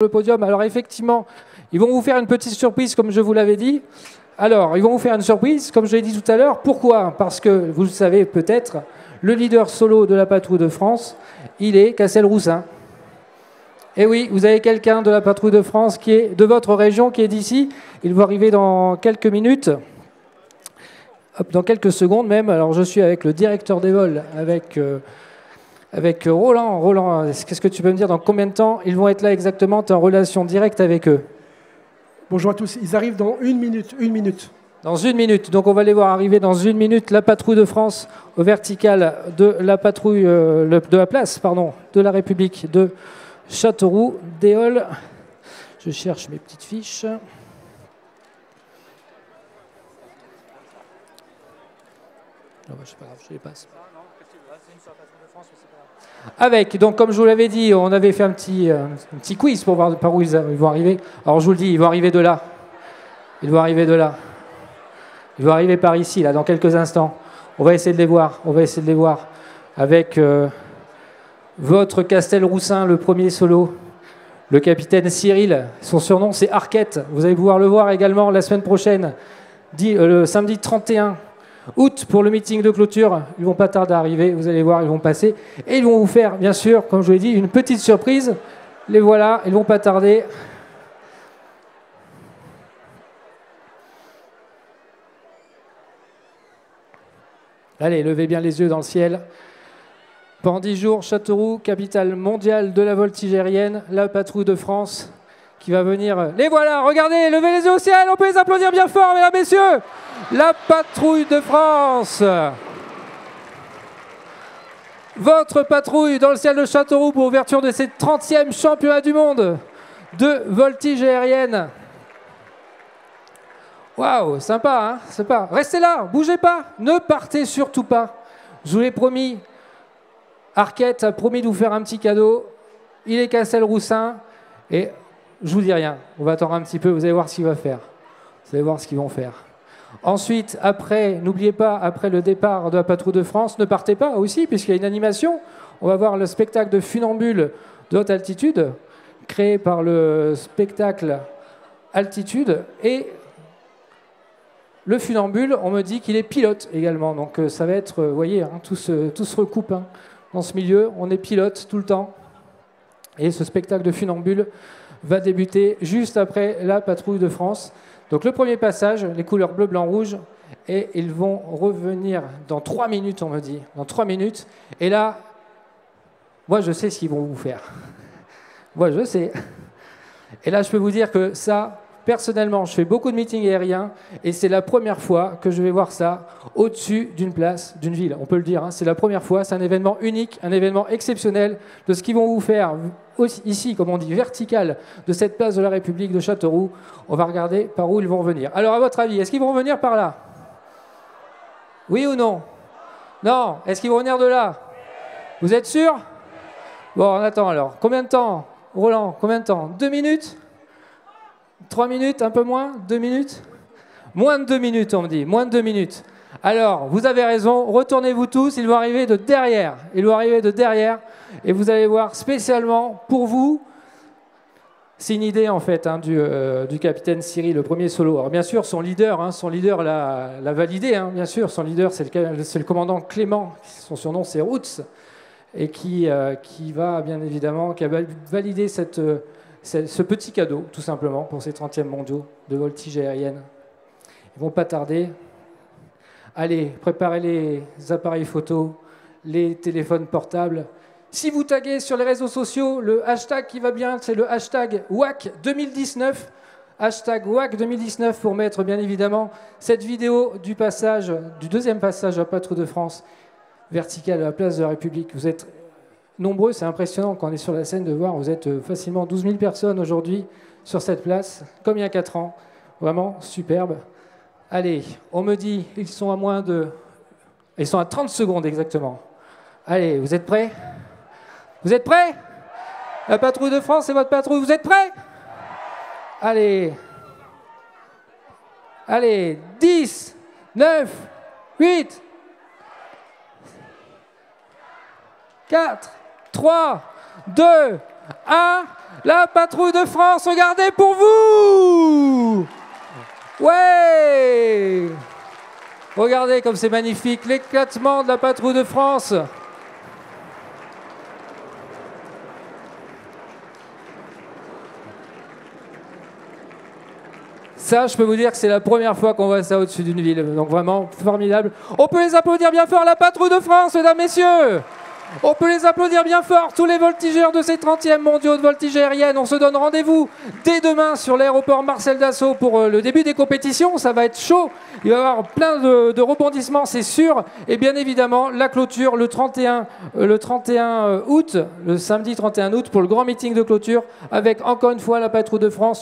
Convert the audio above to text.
le podium. Alors effectivement, ils vont vous faire une petite surprise comme je vous l'avais dit. Alors, ils vont vous faire une surprise, comme je l'ai dit tout à l'heure. Pourquoi? Parce que, vous le savez peut-être, le leader solo de la patrouille de France, il est Cassel-Roussin. Et oui, vous avez quelqu'un de la patrouille de France qui est de votre région, qui est d'ici. Il va arriver dans quelques minutes, dans quelques secondes même. Alors, je suis avec le directeur des vols, avec Roland. Roland, qu'est-ce que tu peux me dire dans combien de temps ils vont être là exactement? Tu es en relation directe avec eux. Bonjour à tous, ils arrivent dans une minute. Dans une minute, donc on va les voir arriver dans une minute, la patrouille de France au vertical de la patrouille de la place, pardon, de la République de Châteauroux, Déol. Je cherche mes petites fiches. Non, c'est pas grave, je les passe. Avec, donc comme je vous l'avais dit, on avait fait un petit quiz pour voir par où ils vont arriver. Alors je vous le dis, ils vont arriver de là. Ils vont arriver de là. Ils vont arriver par ici, là, dans quelques instants. On va essayer de les voir. On va essayer de les voir. Avec votre Castel-Roussin, le premier solo. Le capitaine Cyril. Son surnom, c'est Arquette. Vous allez pouvoir le voir également la semaine prochaine, le samedi 31 août pour le meeting de clôture. Ils vont pas tarder à arriver, vous allez voir, ils vont passer. Et ils vont vous faire, bien sûr, comme je vous l'ai dit, une petite surprise. Les voilà, ils vont pas tarder. Allez, levez bien les yeux dans le ciel. Pendant 10 jours, Châteauroux, capitale mondiale de la voltige aérienne, la patrouille de France qui va venir. Les voilà, regardez, levez les yeux au ciel, on peut les applaudir bien fort, mesdames, messieurs. La patrouille de France. Votre patrouille dans le ciel de Châteauroux pour l'ouverture de cette 30e championnat du monde de voltige aérienne. Waouh, sympa, hein, sympa. Restez là, bougez pas, ne partez surtout pas. Je vous l'ai promis, Arquette a promis de vous faire un petit cadeau. Il est Cassel-Roussin et je vous dis rien. On va attendre un petit peu, vous allez voir ce qu'il va faire. Vous allez voir ce qu'ils vont faire. Ensuite, après, n'oubliez pas, après le départ de la patrouille de France, ne partez pas aussi, puisqu'il y a une animation. On va voir le spectacle de funambule de haute altitude, créé par le spectacle Altitude. Et le funambule, on me dit qu'il est pilote également. Donc ça va être, vous voyez, hein, tout se recoupe hein, dans ce milieu. On est pilote tout le temps. Et ce spectacle de funambule va débuter juste après la patrouille de France. Donc le premier passage, les couleurs bleu, blanc, rouge, et ils vont revenir dans 3 minutes, on me dit, dans 3 minutes. Et là, moi je sais ce qu'ils vont vous faire. Moi je sais. Et là je peux vous dire que ça, personnellement, je fais beaucoup de meetings aériens, et c'est la première fois que je vais voir ça au-dessus d'une place, d'une ville. On peut le dire, hein, c'est la première fois, c'est un événement unique, un événement exceptionnel de ce qu'ils vont vous faire ici, comme on dit, vertical de cette place de la République de Châteauroux. On va regarder par où ils vont revenir. Alors, à votre avis, est-ce qu'ils vont revenir par là? Oui ou non? Non. Est-ce qu'ils vont venir de là? Vous êtes sûr? Bon, on attend alors. Combien de temps, Roland? Combien de temps? 2 minutes? 3 minutes? Un peu moins? 2 minutes? Moins de 2 minutes, on me dit. Moins de 2 minutes. Alors, vous avez raison, retournez-vous tous, ils vont arriver de derrière. Ils vont arriver de derrière et vous allez voir spécialement pour vous, c'est une idée en fait hein, du capitaine Cyril, le premier solo. Alors bien sûr, son leader l'a validé, hein, bien sûr, son leader c'est le commandant Clément, son surnom c'est Roots, et qui va bien évidemment, qui a validé ce petit cadeau, tout simplement, pour ces 30e mondiaux de voltige aérienne. Ils vont pas tarder. Allez, préparez les appareils photo, les téléphones portables. Si vous taguez sur les réseaux sociaux, le hashtag qui va bien, c'est le hashtag WAC 2019. Hashtag WAC 2019 pour mettre bien évidemment cette vidéo du deuxième passage à la patrouille de France verticale à la place de la République. Vous êtes nombreux, c'est impressionnant quand on est sur la scène de voir. Vous êtes facilement 12 000 personnes aujourd'hui sur cette place, comme il y a 4 ans. Vraiment superbe. Allez, on me dit, ils sont à 30 secondes exactement. Allez, vous êtes prêts? Vous êtes prêts? La patrouille de France, c'est votre patrouille. Vous êtes prêts? Allez. Allez, 10, 9, 8, 4, 3, 2, 1. La patrouille de France, regardez pour vous. Ouais. Regardez comme c'est magnifique, l'éclatement de la patrouille de France. Ça, je peux vous dire que c'est la première fois qu'on voit ça au-dessus d'une ville. Donc vraiment formidable. On peut les applaudir bien fort, la patrouille de France, mesdames, messieurs. On peut les applaudir bien fort, tous les voltigeurs de ces 30e mondiaux de voltige aérienne. On se donne rendez-vous dès demain sur l'aéroport Marcel Dassault pour le début des compétitions. Ça va être chaud, il va y avoir plein de rebondissements, c'est sûr. Et bien évidemment, la clôture le 31 août, le samedi 31 août, pour le grand meeting de clôture, avec encore une fois la patrouille de France.